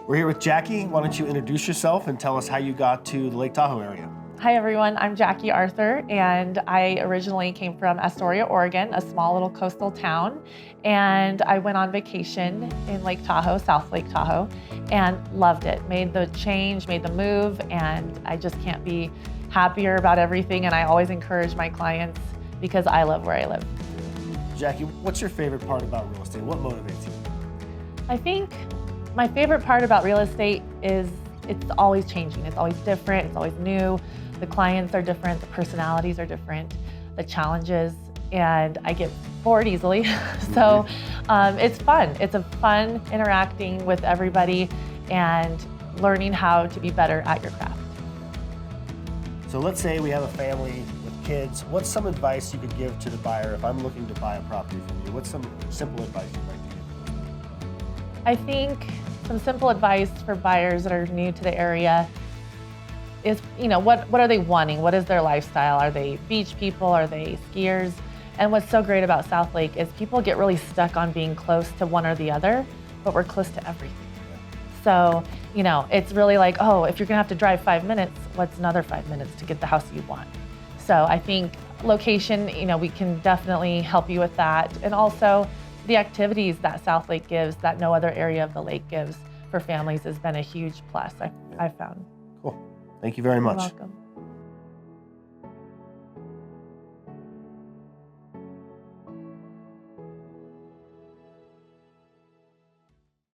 We're here with Jackie. Why don't you introduce yourself and tell us how you got to the Lake Tahoe area? Hi everyone, I'm Jackie Arthur, and I originally came from Astoria, Oregon, a small little coastal town. And I went on vacation in Lake Tahoe, South Lake Tahoe, and loved it. Made the change, made the move, and I just can't be happier about everything. And I always encourage my clients because I love where I live. Jackie, what's your favorite part about real estate? What motivates you? I think my favorite part about real estate is it's always changing. It's always different, it's always new. The clients are different, the personalities are different, the challenges, and I get bored easily. So it's fun. It's a fun interacting with everybody and learning how to be better at your craft. So let's say we have a family with kids. What's some advice you could give to the buyer if I'm looking to buy a property from you? What's some simple advice you'd like to give? I think some simple advice for buyers that are new to the area is, what are they wanting? What is their lifestyle? Are they beach people? Are they skiers? And what's so great about South Lake is people get really stuck on being close to one or the other, but we're close to everything. So, it's really like, oh, if you're gonna have to drive 5 minutes, what's another 5 minutes to get the house you want? So I think location, we can definitely help you with that. And also the activities that South Lake gives that no other area of the lake gives for families has been a huge plus, I've found. Cool. Thank you very much. You're welcome.